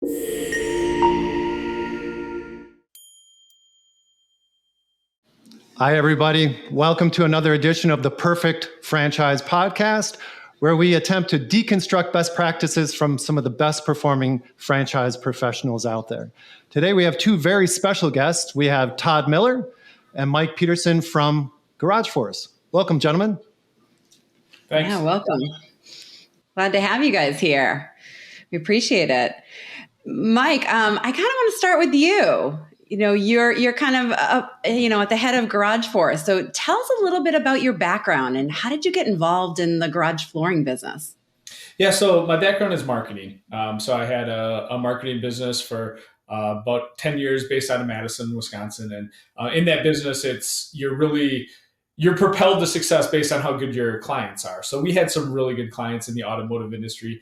Hi, everybody. Welcome to another edition of the Perfect Franchise Podcast, where we attempt to deconstruct best practices from some of the best performing franchise professionals out there. Today, we have two very special guests. We have Todd Miller and Mike Peterson from Garage Force. Welcome, gentlemen. Thanks. Yeah, welcome. Glad to have you guys here. We appreciate it. Mike, I kind of want to start with you. You're kind of at the head of Garage Force. So tell us a little bit about your background and how did you get involved in the garage flooring business? Yeah, so my background is marketing. So I had a marketing business for about 10 years based out of Madison, Wisconsin. And in that business, you're propelled to success based on how good your clients are. So we had some really good clients in the automotive industry.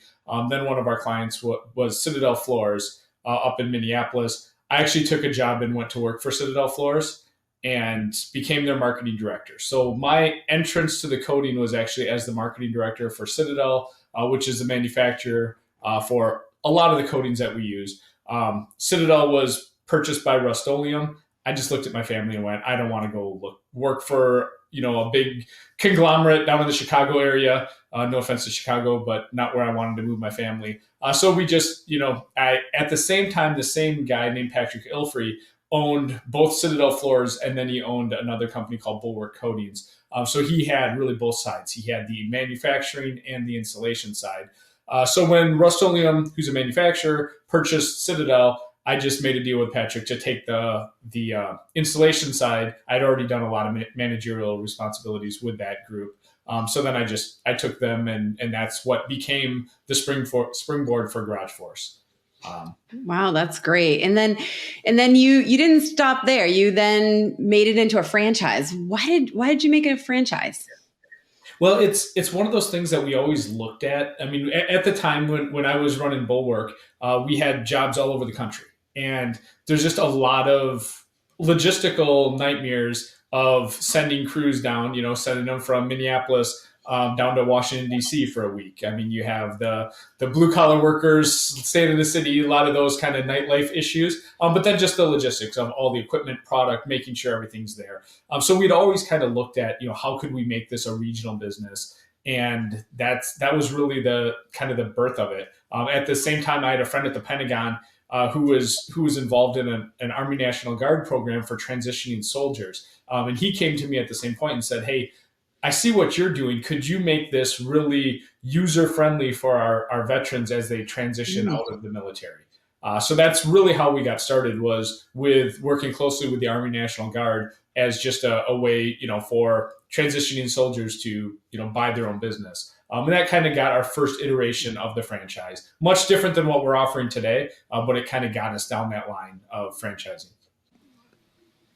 Then one of our clients was Citadel Floors up in Minneapolis. I actually took a job and went to work for Citadel Floors and became their marketing director. So my entrance to the coating was actually as the marketing director for Citadel, which is the manufacturer for a lot of the coatings that we use. Citadel was purchased by Rust-Oleum. I just looked at my family and went, I don't want to go work for a big conglomerate down in the Chicago area. No offense to Chicago, but not where I wanted to move my family. So we just, at the same time, the same guy named Patrick Ilfrey owned both Citadel Floors, and then he owned another company called Bulwark Coatings. So he had really both sides. He had the manufacturing and the installation side. So when Rust-Oleum, who's a manufacturer, purchased Citadel, I just made a deal with Patrick to take the installation side. I'd already done a lot of managerial responsibilities with that group. So then I took them and that's what became the springboard for Garage Force. Wow, that's great. And then you didn't stop there. You then made it into a franchise. Why did you make it a franchise? Well, it's one of those things that we always looked at. I mean, at the time when I was running Bulwark, we had jobs all over the country. And there's just a lot of logistical nightmares of sending crews down, sending them from Minneapolis down to Washington, D.C. for a week. I mean, you have the blue collar workers staying in the city, a lot of those kind of nightlife issues, but then just the logistics of all the equipment, product, making sure everything's there. So we'd always kind of looked at, how could we make this a regional business? And that was really the kind of the birth of it. At the same time, I had a friend at the Pentagon who was involved in an Army National Guard program for transitioning soldiers. And he came to me at the same point and said, hey, I see what you're doing. Could you make this really user-friendly for our veterans as they transition out of the military? So that's really how we got started, was with working closely with the Army National Guard as just a way, for transitioning soldiers to, buy their own business. And that kind of got our first iteration of the franchise. Much different than what we're offering today, but it kind of got us down that line of franchising.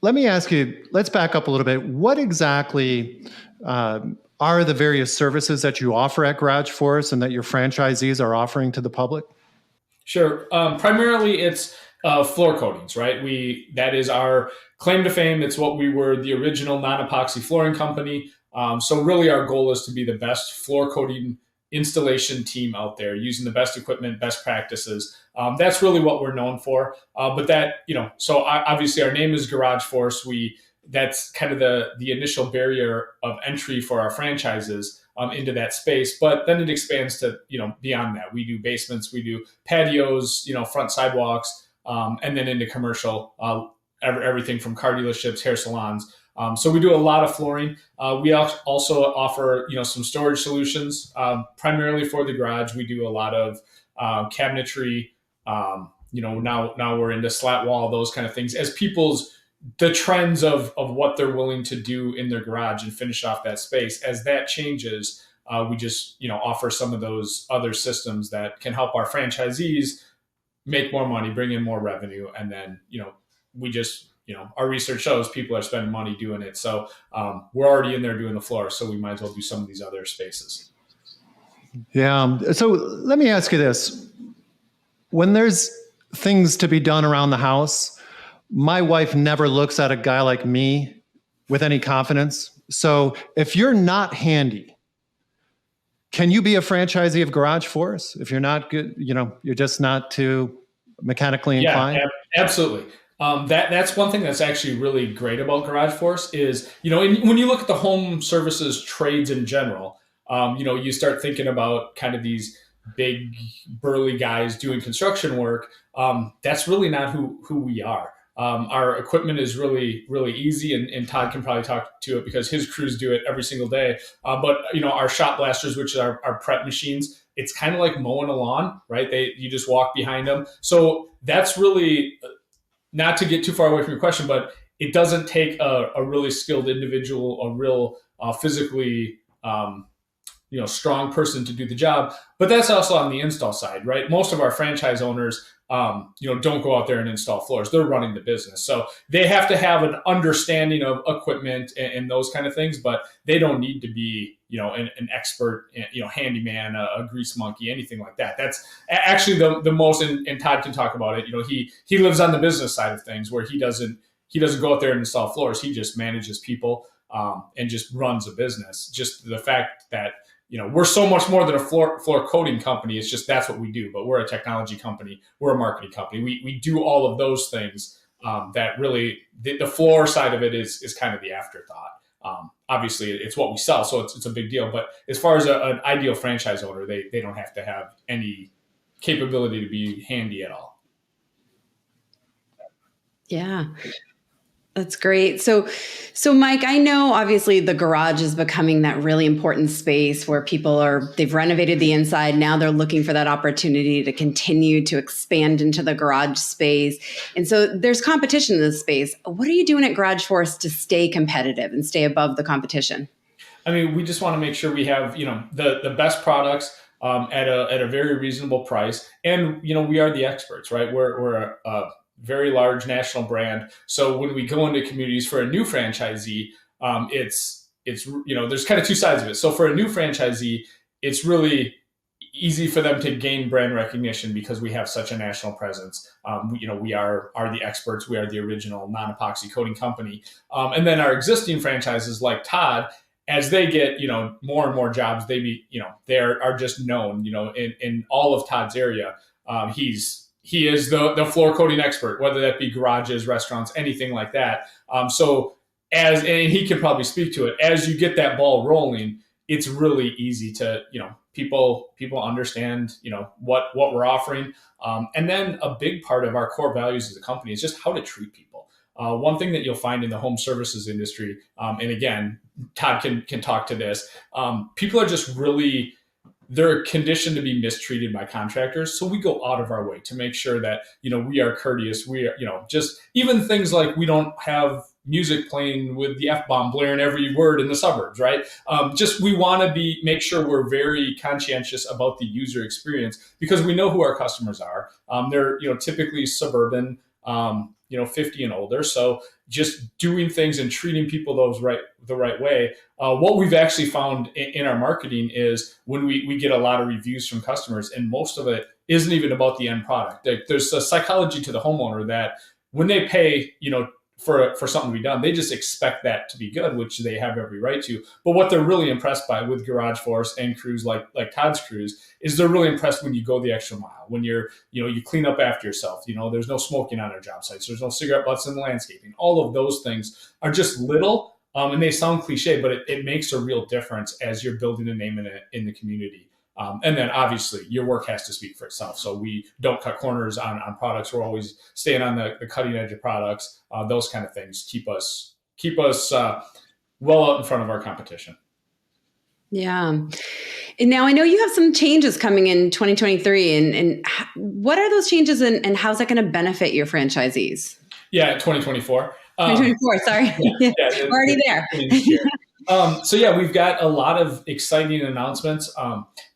Let me ask you, let's back up a little bit. What exactly are the various services that you offer at Garage Force and that your franchisees are offering to the public? Sure. Primarily, it's floor coatings, right? That is our claim to fame. It's what we were, the original non-epoxy flooring company. So really our goal is to be the best floor coating installation team out there, using the best equipment, best practices. That's really what we're known for. But that, so obviously our name is Garage Force. That's kind of the initial barrier of entry for our franchises into that space. But then it expands to, beyond that. We do basements, we do patios, front sidewalks, and then into commercial, everything from car dealerships, hair salons. So we do a lot of flooring. We also offer, some storage solutions, primarily for the garage. We do a lot of cabinetry. Now we're into slat wall, those kind of things. As the trends of what they're willing to do in their garage and finish off that space, as that changes, we just, offer some of those other systems that can help our franchisees make more money, bring in more revenue, and then, we just, our research shows people are spending money doing it. So we're already in there doing the floor, so we might as well do some of these other spaces. Yeah. So let me ask you this. When there's things to be done around the house, my wife never looks at a guy like me with any confidence. So if you're not handy, can you be a franchisee of Garage Force? If you're not good, you're just not too mechanically Yeah, inclined? absolutely. That's one thing that's actually really great about Garage Force is, when you look at the home services trades in general, you start thinking about kind of these big burly guys doing construction work. That's really not who we are. Our equipment is really, really easy, and Todd can probably talk to it because his crews do it every single day. But our shop blasters, which are our prep machines, it's kind of like mowing a lawn, right? You just walk behind them. So that's really, not to get too far away from your question, but it doesn't take a really skilled individual, a real physically strong person to do the job. But that's also on the install side, right? Most of our franchise owners, don't go out there and install floors. They're running the business, so they have to have an understanding of equipment and those kind of things. But they don't need to be, an expert, handyman, a grease monkey, anything like that. That's actually the most. And Todd can talk about it. He lives on the business side of things where he doesn't go out there and install floors. He just manages people and just runs a business. Just the fact that we're so much more than a floor coating company. It's just that's what we do. But we're a technology company. We're a marketing company. We do all of those things. That really the floor side of it is kind of the afterthought. Obviously, it's what we sell, so it's a big deal. But as far as an ideal franchise owner, they don't have to have any capability to be handy at all. Yeah. That's great. So Mike, I know obviously the garage is becoming that really important space where they've renovated the inside. Now they're looking for that opportunity to continue to expand into the garage space. And so there's competition in this space. What are you doing at Garage Force to stay competitive and stay above the competition? I mean, we just want to make sure we have, the best products at a very reasonable price. And, we are the experts, right? We're a very large national brand. So when we go into communities for a new franchisee, it's there's kind of two sides of it. So for a new franchisee, it's really easy for them to gain brand recognition because we have such a national presence. We are the experts. We are the original non-epoxy coating company. And then our existing franchises like Todd, as they get more and more jobs, they are just known in all of Todd's area. He is the floor coating expert, whether that be garages, restaurants, anything like that. And he can probably speak to it, as you get that ball rolling, it's really easy to, people understand, what we're offering. And then a big part of our core values as a company is just how to treat people. One thing that you'll find in the home services industry, and again, Todd can talk to this, people are just really, they're conditioned to be mistreated by contractors. So we go out of our way to make sure that, we are courteous. We are, just even things like we don't have music playing with the F-bomb blaring every word in the suburbs, right? Just we want to make sure we're very conscientious about the user experience because we know who our customers are. They're, typically suburban, 50 and older. So just doing things and treating people the right way. What we've actually found in our marketing is when we get a lot of reviews from customers, and most of it isn't even about the end product. There's a psychology to the homeowner that when they pay, for something to be done, they just expect that to be good, which they have every right to. But what they're really impressed by with Garage Force and crews like Todd's crews is they're really impressed when you go the extra mile, when you clean up after yourself. There's no smoking on our job sites. There's no cigarette butts in the landscaping. All of those things are just little, and they sound cliche, but it makes a real difference as you're building a name in the community. And then obviously your work has to speak for itself. So we don't cut corners on products. We're always staying on the cutting edge of products. Those kind of things keep us well out in front of our competition. Yeah. And now I know you have some changes coming in 2023 and what are those changes and how's that going to benefit your franchisees? Yeah. 2024. 2024. Sorry. Yeah, We're already there. So yeah, we've got a lot of exciting announcements.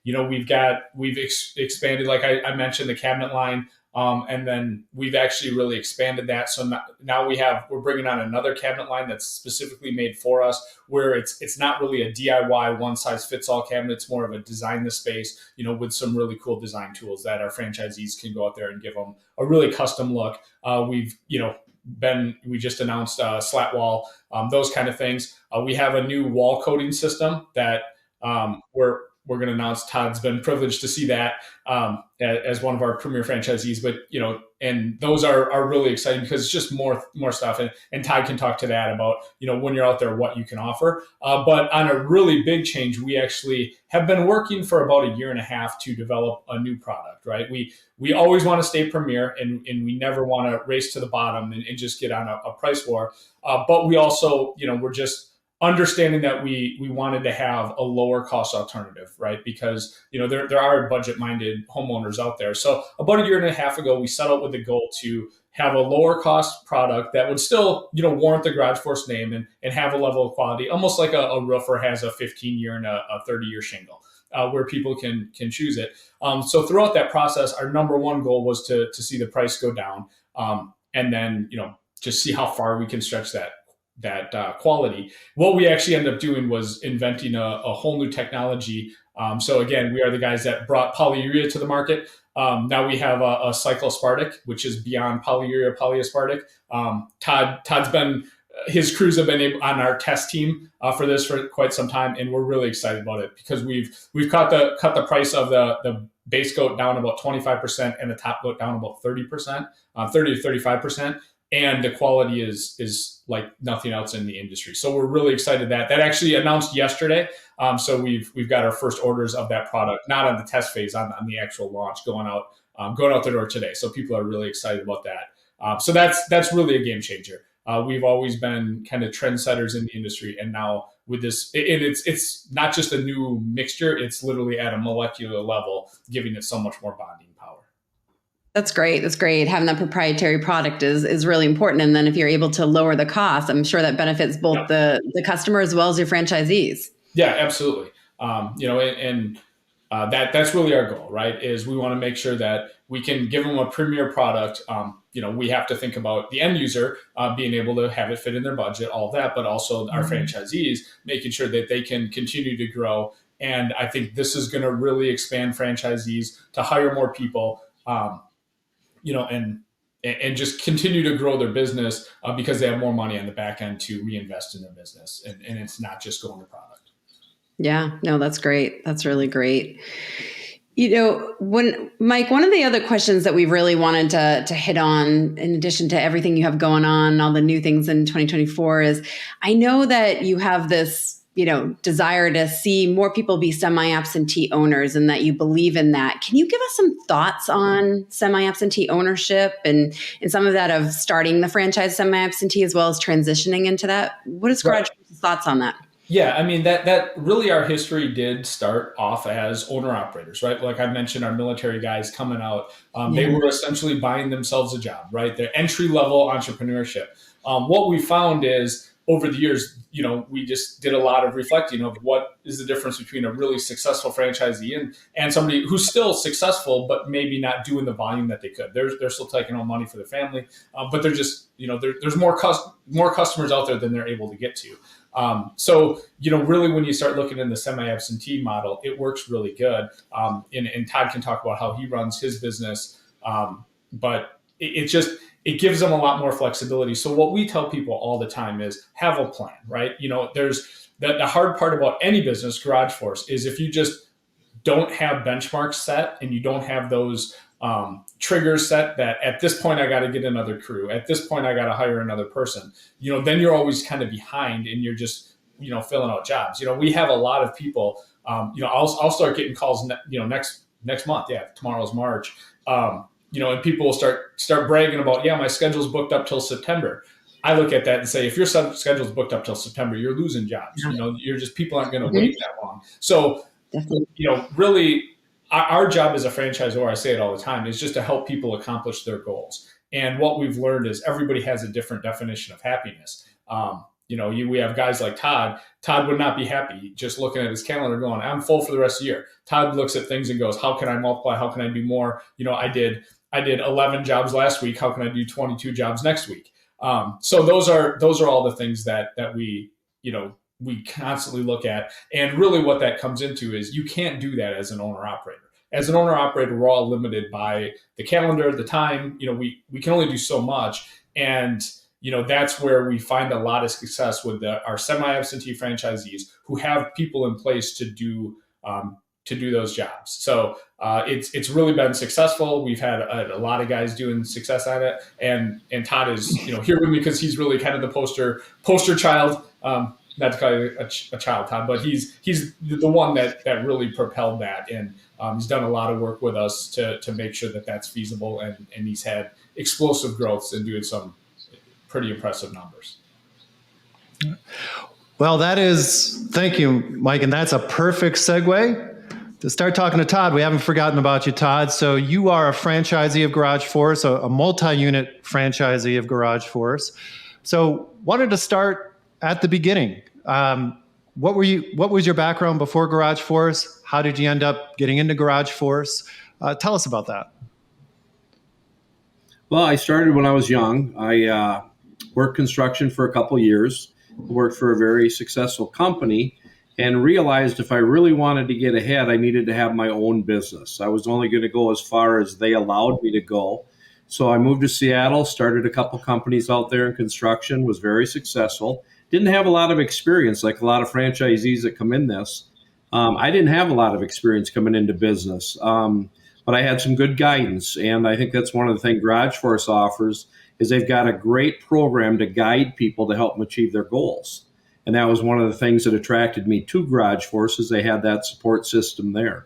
We've expanded, like I mentioned, the cabinet line, and then we've actually really expanded that. So now we're bringing on another cabinet line that's specifically made for us, where it's not really a DIY one size fits all cabinet. It's more of a design the space, with some really cool design tools that our franchisees can go out there and give them a really custom look. We just announced slat wall, those kind of things. We have a new wall coating system that we're going to announce. Todd's been privileged to see that as one of our premier franchisees. But and those are really exciting because it's just more stuff. And Todd can talk to that about when you're out there what you can offer. But on a really big change, we actually have been working for about a year and a half to develop a new product. Right? We always want to stay premier, and we never want to race to the bottom and just get on a price war. But we also we're just understanding that we wanted to have a lower cost alternative, right? Because there are budget minded homeowners out there. So about a year and a half ago, we set out with the goal to have a lower cost product that would still warrant the Garage Force name and have a level of quality, almost like a roofer has a 15-year and a 30-year shingle, where people can choose it. So throughout that process, our number one goal was to see the price go down, and then just see how far we can stretch that quality. What we actually ended up doing was inventing a whole new technology. So again, we are the guys that brought polyurea to the market. Now we have a cyclospartic, which is beyond polyurea, polyaspartic. Todd's been, his crews have been on our test team for this for quite some time, and we're really excited about it because we've cut the price of the base coat down about 25% and the top coat down about 30%, 30 to 35%. And the quality is like nothing else in the industry. So we're really excited that actually announced yesterday. So we've got our first orders of that product, not on the test phase, on the actual launch going out the door today. So people are really excited about that. So that's really a game changer. We've always been kind of trendsetters in the industry, and now with this, it's not just a new mixture; it's literally at a molecular level, giving it so much more bonding power. That's great. That's great. Having that proprietary product is really important. And then if you're able to lower the cost, I'm sure that benefits both the customer as well as your franchisees. Yeah, absolutely. That's really our goal, right? Is we want to make sure that we can give them a premier product. We have to think about the end user being able to have it fit in their budget, all of that, but also our franchisees making sure that they can continue to grow. And I think this is going to really expand franchisees to hire more people. And just continue to grow their business because they have more money on the back end to reinvest in their business. And it's not just going to product. Yeah, no, that's great. That's really great. Mike, one of the other questions that we really wanted to hit on, in addition to everything you have going on, all the new things in 2024, is I know that you have this desire to see more people be semi-absentee owners and that you believe in that. Can you give us some thoughts on semi-absentee ownership and some of that of starting the franchise semi-absentee as well as transitioning into that? What is Garage Force's thoughts on that? Yeah, I mean, that really our history did start off as owner operators, right? Like I mentioned, our military guys coming out, they were essentially buying themselves a job, right? Their entry level entrepreneurship. What we found is over the years, we just did a lot of reflecting of what is the difference between a really successful franchisee and somebody who's still successful, but maybe not doing the volume that they could. They're still taking home money for their family, but they're just, there's more customers out there than they're able to get to. So, really when you start looking in the semi-absentee model, it works really good. And Todd can talk about how he runs his business. But it gives them a lot more flexibility. So what we tell people all the time is have a plan, right? There's the hard part about any business, Garage Force, is if you just don't have benchmarks set and you don't have those triggers set that at this point I got to get another crew, at this point I got to hire another person, then you're always kind of behind and you're just, filling out jobs. We have a lot of people, I'll start getting calls, next month. Yeah. Tomorrow's March. And people will start bragging about, my schedule's booked up till September. I look at that and say, if your schedule's booked up till September, you're losing jobs. People aren't going to wait that long. So, really our job as a franchisor, I say it all the time, is just to help people accomplish their goals. And what we've learned is everybody has a different definition of happiness. We have guys like Todd. Todd would not be happy just looking at his calendar going, I'm full for the rest of the year. Todd looks at things and goes, how can I multiply? How can I do more? I did 11 jobs last week. How can I do 22 jobs next week? So those are all the things that we constantly look at. And really what that comes into is you can't do that as an owner operator. As an owner operator, we're all limited by the calendar, the time. We can only do so much. And that's where we find a lot of success with our semi-absentee franchisees who have people in place to do to do those jobs. So it's really been successful. We've had a lot of guys doing success at it, and Todd is here with me because he's really kind of the poster child. Not to call you a child, Todd, but he's the one that really propelled that, and he's done a lot of work with us to make sure that that's feasible, and he's had explosive growths and doing some pretty impressive numbers. Well, thank you, Mike, and that's a perfect segue to start talking to Todd. We haven't forgotten about you, Todd. So you are a franchisee of Garage Force, a multi-unit franchisee of Garage Force. So wanted to start at the beginning. What was your background before Garage Force? How did you end up getting into Garage Force? Tell us about that. Well, I started when I was young. I worked construction for a couple years, worked for a very successful company, and realized if I really wanted to get ahead, I needed to have my own business. I was only going to go as far as they allowed me to go. So I moved to Seattle, started a couple companies out there in construction, was very successful. Didn't have a lot of experience like a lot of franchisees that come in this. I didn't have a lot of experience coming into business, but I had some good guidance. And I think that's one of the things Garage Force offers is they've got a great program to guide people to help them achieve their goals. And that was one of the things that attracted me to Garage Force is they had that support system there.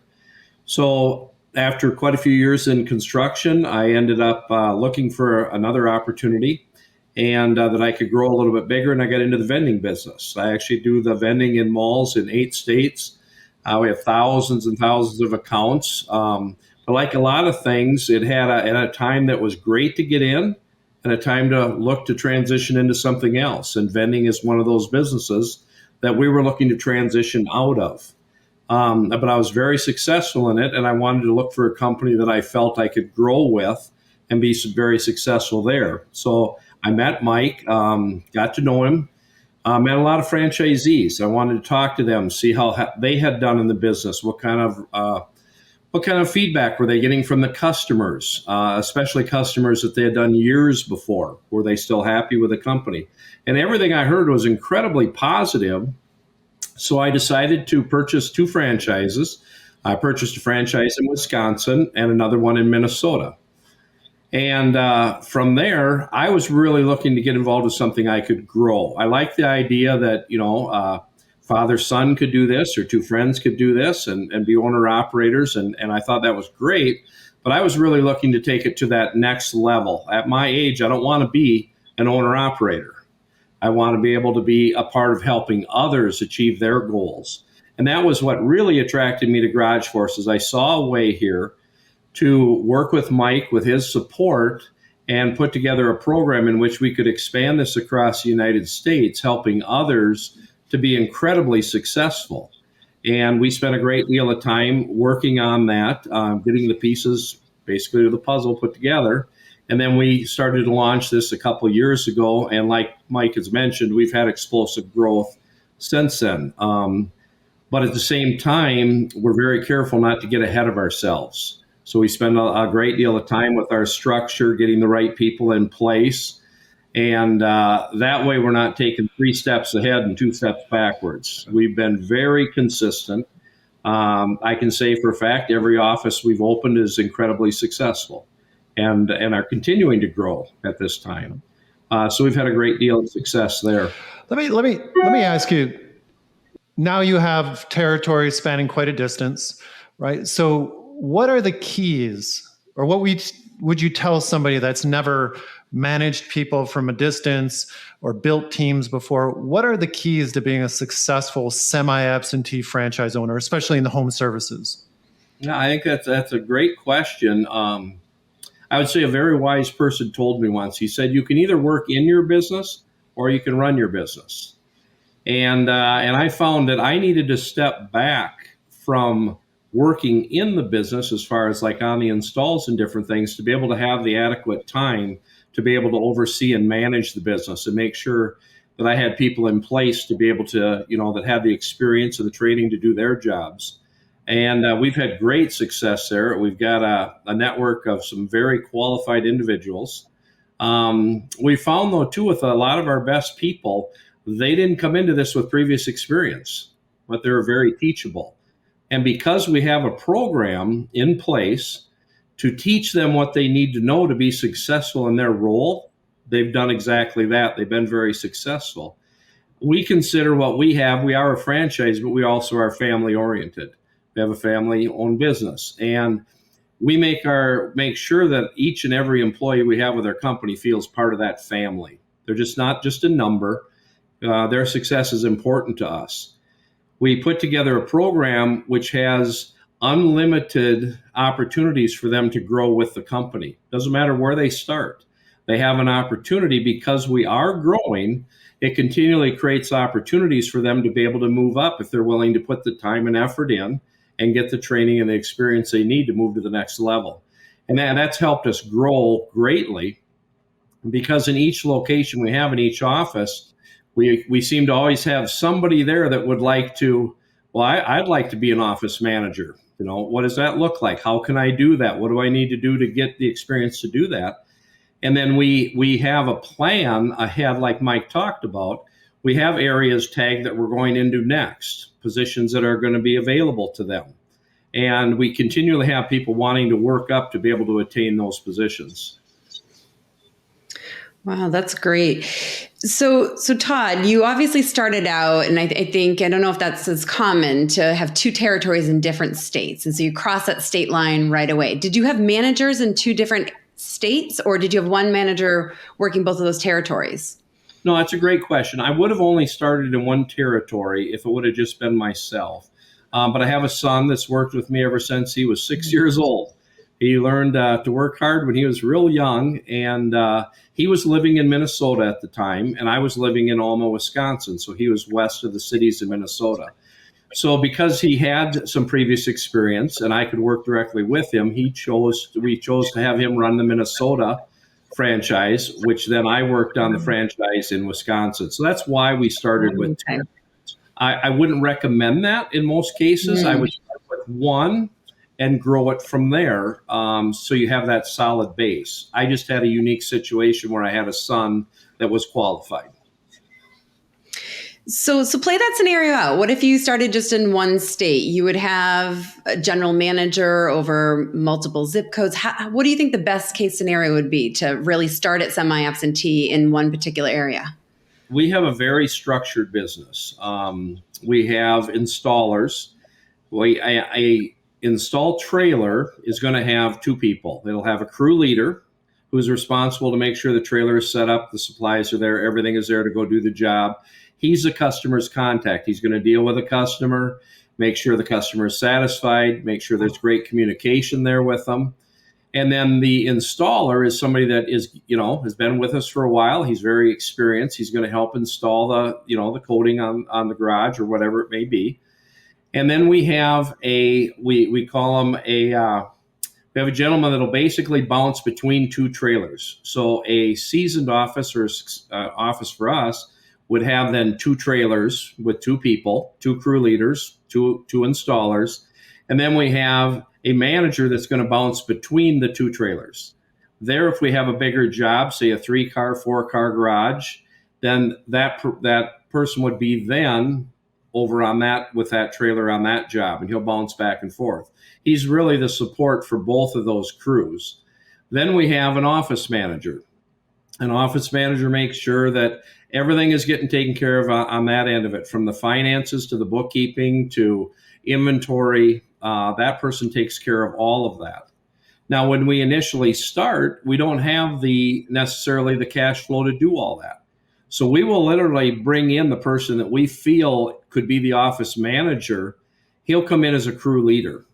So after quite a few years in construction, I ended up looking for another opportunity and that I could grow a little bit bigger, and I got into the vending business. I actually do the vending in malls in 8 states. We have thousands and thousands of accounts. But like a lot of things, it had a time that was great to get in and a time to look to transition into something else. And vending is one of those businesses that we were looking to transition out of. But I was very successful in it, and I wanted to look for a company that I felt I could grow with and be very successful there. So I met Mike, got to know him, met a lot of franchisees. I wanted to talk to them, see how they had done in the business, what kind of feedback were they getting from the customers, especially customers that they had done years before. Were they still happy with the company? And everything I heard was incredibly positive. So I decided to purchase 2 franchises. I purchased a franchise in Wisconsin and another one in Minnesota. And from there, I was really looking to get involved with something I could grow. I like the idea that, father-son could do this or 2 friends could do this and be owner-operators. And I thought that was great. But I was really looking to take it to that next level. At my age, I don't want to be an owner-operator. I want to be able to be a part of helping others achieve their goals. And that was what really attracted me to Garage Force is I saw a way here to work with Mike with his support and put together a program in which we could expand this across the United States, helping others to be incredibly successful. And we spent a great deal of time working on that, getting the pieces basically of the puzzle put together. And then we started to launch this a couple of years ago. And like Mike has mentioned, we've had explosive growth since then. But at the same time, we're very careful not to get ahead of ourselves. So we spend a great deal of time with our structure, getting the right people in place. And that way we're not taking 3 steps ahead and 2 steps backwards. We've been very consistent. I can say for a fact, every office we've opened is incredibly successful and are continuing to grow at this time. So we've had a great deal of success there. Let me ask you, now you have territory spanning quite a distance, right? So what are the keys, or what would you tell somebody that's never managed people from a distance or built teams before? What are the keys to being a successful semi-absentee franchise owner, especially in the home services? Yeah, I think that's a great question. I would say a very wise person told me once, he said, you can either work in your business or you can run your business. And I found that I needed to step back from working in the business as far as like on the installs and different things to be able to have the adequate time to be able to oversee and manage the business and make sure that I had people in place to be able to, that had the experience and the training to do their jobs. And we've had great success there. We've got a network of some very qualified individuals. We found, though, too, with a lot of our best people, they didn't come into this with previous experience, but they were very teachable. And because we have a program in place to teach them what they need to know to be successful in their role, they've done exactly that. They've been very successful. We consider what we have, we are a franchise, but we also are family oriented. We have a family owned business, and we make sure that each and every employee we have with our company feels part of that family. They're just not just a number. Their success is important to us. We put together a program which has unlimited opportunities for them to grow with the company. Doesn't matter where they start. They have an opportunity because we are growing. It continually creates opportunities for them to be able to move up if they're willing to put the time and effort in and get the training and the experience they need to move to the next level. And that's helped us grow greatly because in each location we have in each office, we seem to always have somebody there that would like to, well, I'd like to be an office manager. What does that look like? How can I do that? What do I need to do to get the experience to do that? And then we have a plan ahead, like Mike talked about. We have areas tagged that we're going into next, positions that are going to be available to them. And we continually have people wanting to work up to be able to attain those positions. Wow, that's great. So Todd, you obviously started out, and I think, I don't know if that's as common, to have two territories in different states. And so you cross that state line right away. Did you have managers in two different states, or did you have one manager working both of those territories? No, that's a great question. I would have only started in one territory if it would have just been myself. But I have a son that's worked with me ever since he was 6 years old. He learned to work hard when he was real young, and he was living in Minnesota at the time, and I was living in Alma, Wisconsin. So he was west of the cities of Minnesota. So because he had some previous experience and I could work directly with him, we chose to have him run the Minnesota franchise, which then I worked on the franchise in Wisconsin. So that's why we started with two. I wouldn't recommend that in most cases. I would start with one and grow it from there, so you have that solid base. I just had a unique situation where I had a son that was qualified. So play that scenario out. What if you started just in one state? You would have a general manager over multiple zip codes. What do you think the best case scenario would be to really start at semi-absentee in one particular area? We have a very structured business. We have installers. A install trailer is going to have two people. It'll have a crew leader who's responsible to make sure the trailer is set up, the supplies are there, everything is there to go do the job. He's the customer's contact. He's going to deal with a customer, make sure the customer is satisfied, make sure there's great communication there with them. And then the installer is somebody that is, has been with us for a while. He's very experienced. He's going to help install the coating on the garage or whatever it may be. And then we have we call him we have a gentleman that'll basically bounce between two trailers. So a seasoned office or office for us would have then two trailers with two people, two crew leaders, two installers. And then we have a manager that's going to bounce between the two trailers. There, if we have a bigger job, say a 3-car, 4-car garage, then that person would be then over on that with that trailer on that job, and he'll bounce back and forth. He's really the support for both of those crews. Then we have an office manager. An office manager makes sure that everything is getting taken care of on that end of it, from the finances to the bookkeeping to inventory. That person takes care of all of that. Now, when we initially start, we don't have necessarily the cash flow to do all that. So we will literally bring in the person that we feel could be the office manager. He'll come in as a crew leader.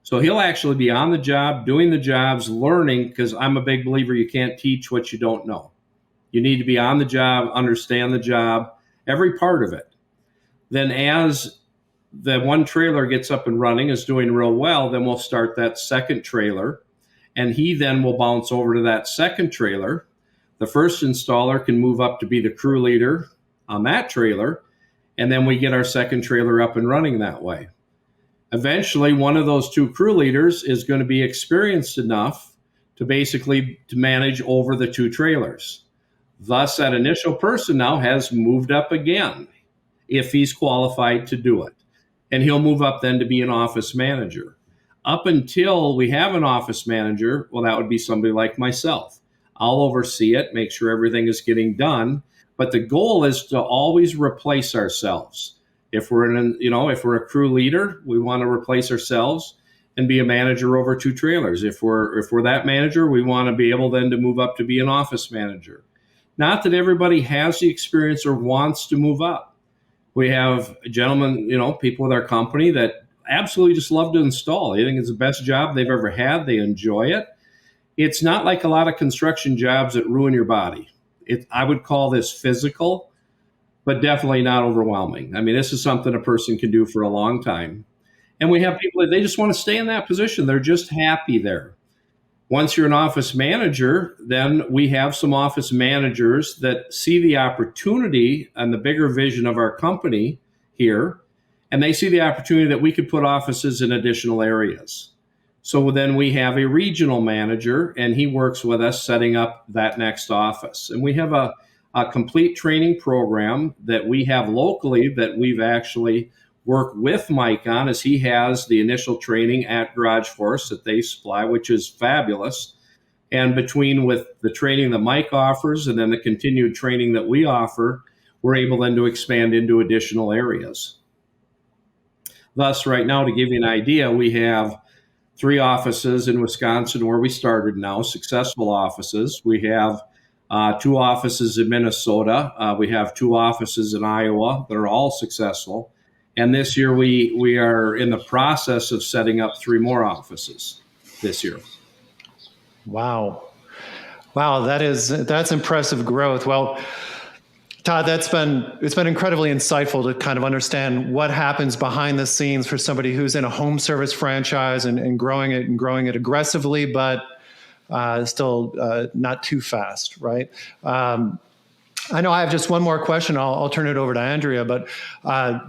So he'll actually be on the job, doing the jobs, learning, because I'm a big believer you can't teach what you don't know. You need to be on the job, understand the job, every part of it. Then as the one trailer gets up and running, is doing real well, then we'll start that second trailer, and he then will bounce over to that second trailer. The first installer can move up to be the crew leader on that trailer, and then we get our second trailer up and running that way. Eventually, one of those two crew leaders is going to be experienced enough to manage over the two trailers. Thus, that initial person now has moved up again if he's qualified to do it. and he'll move up then to be an office manager. Up until we have an office manager, well, that would be somebody like myself. I'll oversee it, make sure everything is getting done. But the goal is to always replace ourselves. If we're if we're a crew leader, we want to replace ourselves and be a manager over 2 trailers. If we're that manager, we want to be able then to move up to be an office manager. Not that everybody has the experience or wants to move up. We have gentlemen, people with our company that absolutely just love to install. They think it's the best job they've ever had. They enjoy it. It's not like a lot of construction jobs that ruin your body. I would call this physical, but definitely not overwhelming. I mean, this is something a person can do for a long time. And we have people that they just want to stay in that position. They're just happy there. Once you're an office manager, then we have some office managers that see the opportunity and the bigger vision of our company here, and they see the opportunity that we could put offices in additional areas. So then we have a regional manager, and he works with us setting up that next office. And we have a complete training program that we have locally that we've actually worked with Mike on, as he has the initial training at Garage Force that they supply, which is fabulous. And between with the training that Mike offers and then the continued training that we offer, we're able then to expand into additional areas. Thus, right now, to give you an idea, we have 3 offices in Wisconsin where we started now, successful offices. We have 2 offices in Minnesota. We have 2 offices in Iowa that are all successful. And this year we are in the process of setting up 3 more offices this year. Wow, that's impressive growth. Well, Todd, it's been incredibly insightful to kind of understand what happens behind the scenes for somebody who's in a home service franchise and growing it aggressively, but still not too fast, right? I know I have just one more question. I'll turn it over to Andrea, but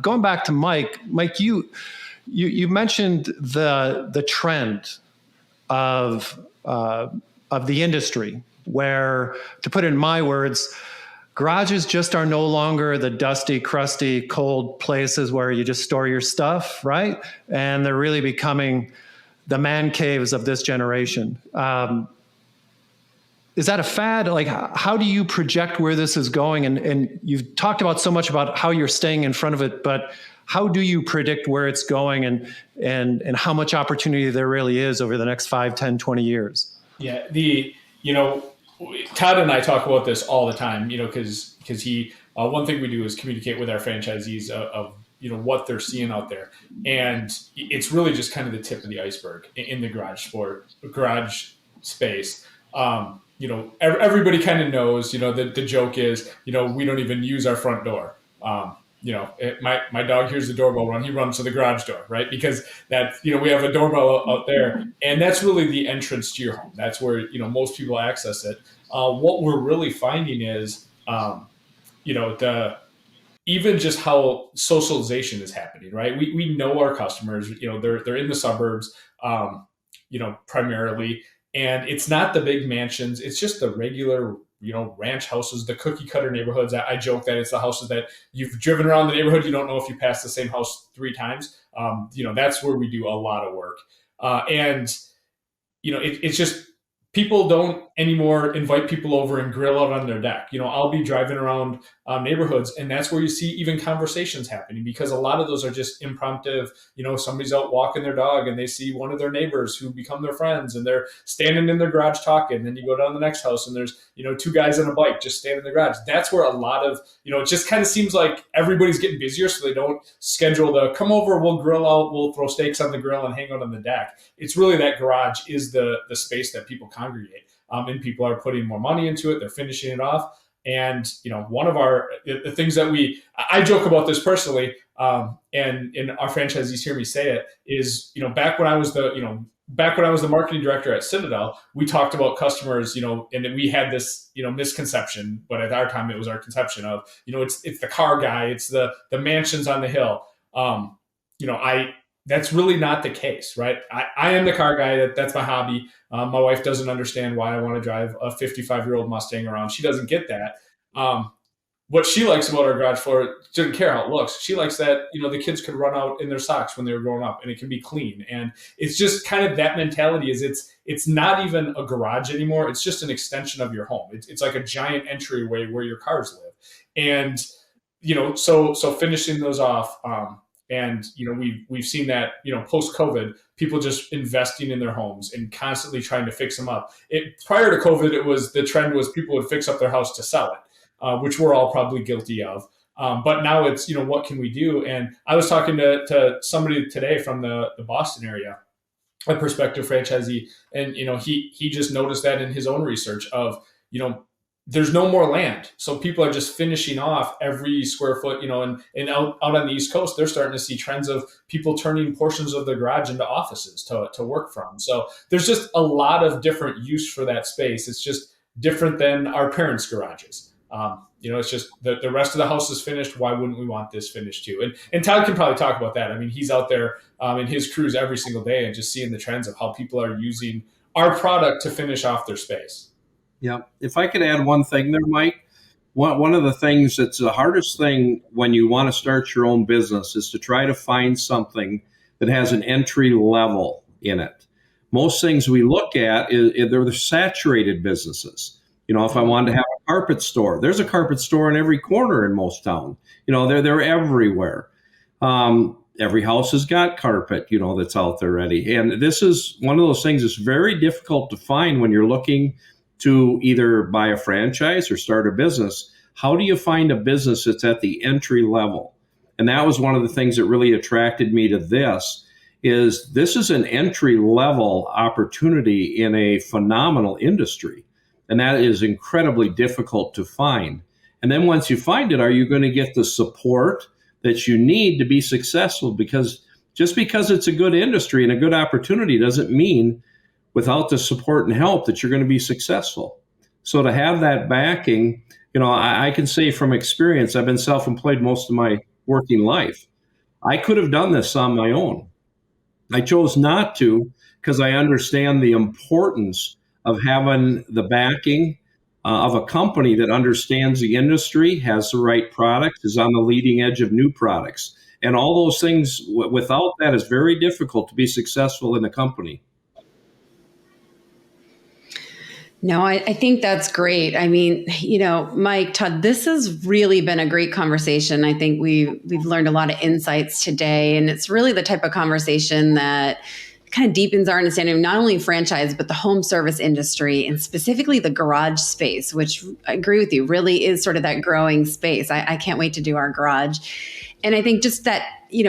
going back to Mike, you mentioned the trend of the industry, where, to put it in my words, garages just are no longer the dusty, crusty, cold places where you just store your stuff, right? And they're really becoming the man caves of this generation. Is that a fad? Like, how do you project where this is going? And you've talked about so much about how you're staying in front of it, but how do you predict where it's going and how much opportunity there really is over the next 5, 10, 20 years? Yeah, Todd and I talk about this all the time, because one thing we do is communicate with our franchisees of what they're seeing out there. And it's really just kind of the tip of the iceberg in the garage space. Everybody kind of knows, the joke is, we don't even use our front door. My dog hears the doorbell run, he runs to the garage door, right? Because we have a doorbell out there, and that's really the entrance to your home. That's where, most people access it. What we're really finding is, even just how socialization is happening, right? We know our customers, they're in the suburbs, primarily. And it's not the big mansions. It's just the regular, ranch houses, the cookie cutter neighborhoods. I joke that it's the houses that you've driven around the neighborhood. You don't know if you passed the same house 3 times. That's where we do a lot of work. It's just, people don't anymore invite people over and grill out on their deck. I'll be driving around neighborhoods, and that's where you see even conversations happening, because a lot of those are just impromptu. Somebody's out walking their dog and they see one of their neighbors who become their friends, and they're standing in their garage talking. Then you go down the next house and there's, 2 guys on a bike just standing in the garage. That's where a lot of, it just kind of seems like everybody's getting busier, so they don't schedule the come over, we'll grill out, we'll throw steaks on the grill and hang out on the deck. It's really that garage is the space that people congregate. And people are putting more money into it. They're finishing it off. And, one of the things that I joke about this personally, and our franchisees hear me say it, is, back when I was the marketing director at Citadel, we talked about customers, and we had this, misconception, but at our time it was our conception of, it's the car guy, it's the mansions on the hill. That's really not the case, right? I am the car guy. That's my hobby. My wife doesn't understand why I want to drive a 55-year-old Mustang around. She doesn't get that. what she likes about our garage floor, doesn't care how it looks. She likes that, the kids could run out in their socks when they were growing up and it can be clean. And it's just kind of that mentality is it's not even a garage anymore. It's just an extension of your home. It's like a giant entryway where your cars live. And, so finishing those off, and we've seen that post COVID, people just investing in their homes and constantly trying to fix them up. Prior to COVID, the trend was people would fix up their house to sell it, which we're all probably guilty of. But now it's what can we do? And I was talking to somebody today from the Boston area, a prospective franchisee, and he just noticed that in his own research of there's no more land. So people are just finishing off every square foot, and out on the East Coast, they're starting to see trends of people turning portions of their garage into offices to work from. So there's just a lot of different use for that space. It's just different than our parents' garages. It's just the rest of the house is finished. Why wouldn't we want this finished too? And Todd can probably talk about that. I mean, he's out there in his crews every single day and just seeing the trends of how people are using our product to finish off their space. Yeah. If I could add one thing there, Mike, one of the things that's the hardest thing when you want to start your own business is to try to find something that has an entry level in it. Most things we look at, they're the saturated businesses. If I wanted to have a carpet store, there's a carpet store in every corner in most towns. They're everywhere. Every house has got carpet, that's out there already. And this is one of those things that's very difficult to find when you're looking to either buy a franchise or start a business. How do you find a business that's at the entry level? And that was one of the things that really attracted me to this is an entry level opportunity in a phenomenal industry. And that is incredibly difficult to find. And then once you find it, are you going to get the support that you need to be successful? Because just because it's a good industry and a good opportunity doesn't mean without the support and help that you're going to be successful. So to have that backing, I can say from experience, I've been self-employed most of my working life. I could have done this on my own. I chose not to because I understand the importance of having the backing of a company that understands the industry, has the right product, is on the leading edge of new products. And all those things, without that, is very difficult to be successful in a company. No, I think that's great. I mean, Mike, Todd, this has really been a great conversation. I think we've learned a lot of insights today, and it's really the type of conversation that kind of deepens our understanding of not only franchise, but the home service industry and specifically the garage space, which I agree with you, really is sort of that growing space. I can't wait to do our garage. And I think just that,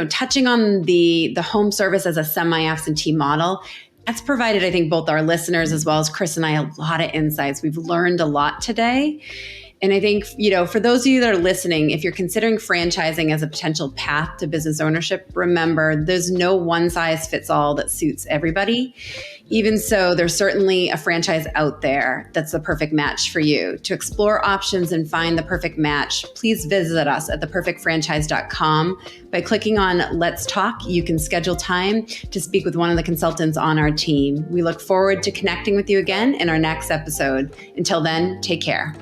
touching on the home service as a semi-absentee model, that's provided, I think, both our listeners as well as Kris and I a lot of insights. We've learned a lot today. And I think, for those of you that are listening, if you're considering franchising as a potential path to business ownership, remember there's no one size fits all that suits everybody. Even so, there's certainly a franchise out there that's the perfect match for you. To explore options and find the perfect match, please visit us at theperfectfranchise.com. By clicking on Let's Talk, you can schedule time to speak with one of the consultants on our team. We look forward to connecting with you again in our next episode. Until then, take care.